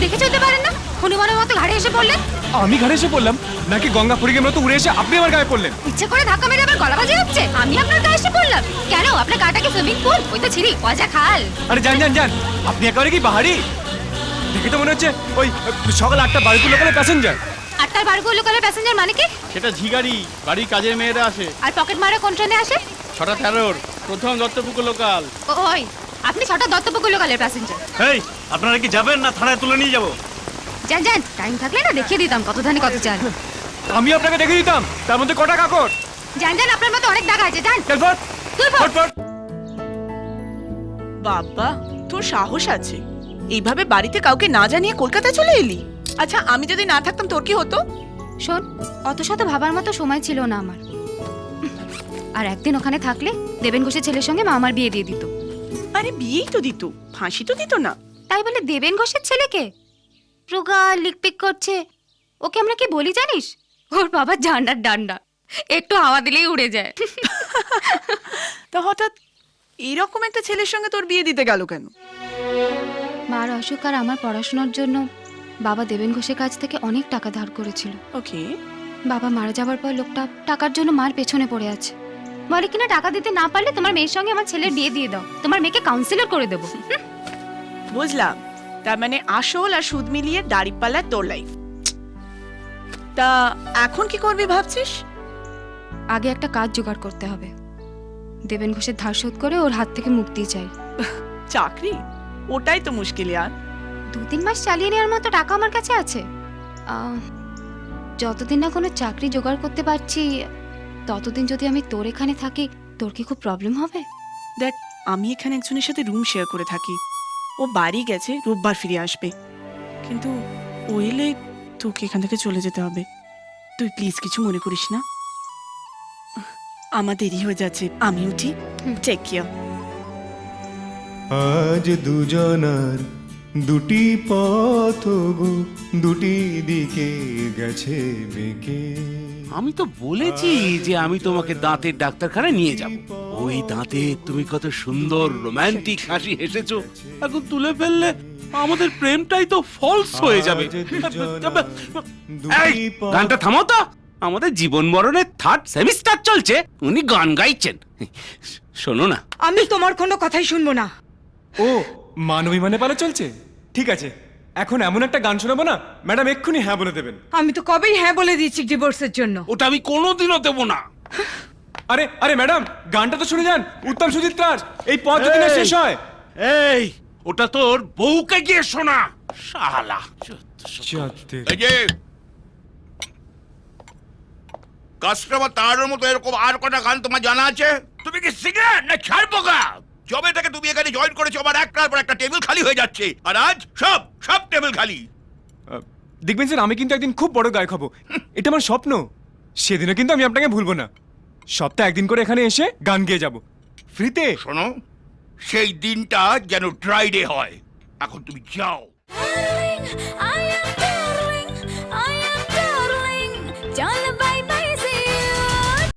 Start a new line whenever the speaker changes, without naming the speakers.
দেখে চলতে পারেন না? হনুমানের মতো ঘাড়ে এসে পড়লেন।
আমি ঘাড়ে এসে পড়লাম নাকি গঙ্গা ফরিকের মতো উড়ে এসে আপনি আমার গায়ে পড়লেন?
ইচ্ছে করে ধাক্কা মেরে আবার গলা বাজিয়ে হচ্ছে। আমি আপনার গায়ে এসে পড়লাম কেন? আপনার গাটা কি সুইমিং পুল? ওই তো ছিড়ি অজা খাল।
আরে যান যান যান, আপনি একেবারে কি বাহারি? দেখে তো মনে হচ্ছে ওই সকাল 8টা বারকুল লোকালের প্যাসেঞ্জার।
8টার বারগুলো লোকালের প্যাসেঞ্জার মানে কি?
সেটা ঝিগাড়ি, বাড়ির কাজের মেয়েরা আসে।
আর পকেট মারা কোন ট্রেনে আসে?
6টা 13 প্রথম দত্তপুকুর লোকাল।
ওই আপনি 6টা দত্তপুকুর লোকালের প্যাসেঞ্জার।
এই আপনারা কি যাবেন না থানায় তুলে নিয়ে যাব?
যান যান, টাইম থাকলে না দেখিয়ে দিতাম কত ধানে কত চাল।
আমি আপনাকে দেখে দিতাম তার মধ্যে কটা কাকড়।
যান যান, আপনার মতো অনেক দাগা আছে। যান
চল
তুই
ফট।
বাবা, তোর সাহস আছে? এইভাবে বাড়িতে কাউকে না জানিয়ে কলকাতা চলে এলি? আচ্ছা, আমি যদি না থাকতাম তোর কি হতো?
শোন, অত শত ভাবার মতো সময় ছিল না আমার। আর একদিন ওখানে থাকলে দেবেন ঘোষের ছেলের সঙ্গে মা আমার বিয়ে দিয়ে দিত।
আরে বিয়েই তো দিত, ফাঁসি তো দিত না।
তাই বলে দেবেন ঘোষের ছেলেকে রোগা লিকপিক করছে, ওকে আমরা কি বলি জানিস? ওর বাবা ঝান্ডার ডান্ডা, একটু হাওয়া দিলেই উড়ে যায়।
তা হঠাৎ এরকম একটা ছেলের সঙ্গে তোর বিয়ে দিতে গেল কেন?
মার অসুখ আর আমার পড়াশোনার জন্য বাবা দেবেন ঘোষের কাছ থেকে অনেক টাকা ধার করেছিল।
ওকে।
বাবা মারা যাওয়ার পর লোকটা টাকার জন্য মার পেছনে পড়ে আছে। বলে কিনা টাকা দিতে না পারলে তোমার মেয়ের সঙ্গে আমার ছেলের বিয়ে দিয়ে দাও, তোমার মেয়েকে কাউন্সিলর করে দেবো।
বুঝলাম, তার মানে আসল আর সুদ মিলিয়ে দাড়িপাল্লা তোর লাইফ। তা এখন কি করবি ভাবছিস?
আগে একটা কাজ জোগাড় করতে হবে। দেবেন ঘোষের ধার শোধ করে ওর হাত থেকে মুক্তি চাই।
চাকরি? ওটাই তো মুশকিল আর।
2-3 মাস চালিয়ে নেওয়ার মতো টাকা আমার কাছে আছে। যতদিন না কোনো চাকরি জোগাড় করতে পারছি ততদিন যদি আমি তোর এখানে থাকি, তোর কি খুব প্রবলেম হবে?
দেখ, আমি এখানে একজনের সাথে রুম শেয়ার করে থাকি। ও বাড়ি গেছে, রোববার ফিরে আসবে। কিন্তু ও এলে তোকে এখান থেকে চলে যেতে হবে। তুই প্লিজ কিছু মনে করিস না। আমার দেরি হয়ে যাচ্ছে, আমি উঠি। Take care.
আজ দুজনার দুটি পথ গো, দুটি দিকে গেছে বেঁকে।
আমি তো বলেছি যে আমি তোমাকে দাঁতের ডাক্তারখানায় নিয়ে যাব। ওই দাঁতে তুমি কত সুন্দর রোমান্টিক হাসি হেসেছো, এখন তুলে ফেললে আমাদের প্রেমটাই তো ফলস হয়ে যাবে। এই, গানটা থামাও তো। আমাদের জীবন মরণের 3rd সেমিস্টার চলছে, উনি গান গাইছেন। শোনো না,
আমি তোমার কোনো কথাই শুনবো না।
ও মানবী মানে পালা চলছে? ঠিক আছে, এখন এমন একটা গান শোনাবো না ম্যাডাম এক্ষুনি হ্যাঁ বলে দেবেন।
আমি তো কবেই হ্যাঁ বলে দিয়েছি ডিভোর্সের জন্য।
ওটা আমি কোনোদিনও দেবো না।
আরে আরে ম্যাডাম, গানটা তো শুনে যান, উত্তম সুচিত্রার এই পথ যদি না শেষ হয়।
এই, ওটা তোর বউকে গিয়ে শোনা, শালা।
এই যে কাস্টমার তার মতো এরকম আর কটা গান তোমার জানা আছে? তুমি কি সিঙ্গার না ছাড়পোকা? জবে থেকে তুমি এখানে জয়েন করেছো, আমার একটার পর একটা টেবিল খালি হয়ে যাচ্ছে, আর আজ সব টেবিল খালি।
দেখবেন স্যার, আমি কিন্তু একদিন খুব বড় গায়ক হব, এটা আমার স্বপ্ন। সেদিনও কিন্তু আমি আপনাকে ভুলবো না। সপ্তাহে একদিন করে এখানে এসে গান গেয়ে যাব ফ্রিতে।
শোনো, সেই দিনটা যেন ড্রাই ডে হয়। এখন তুমি যাও।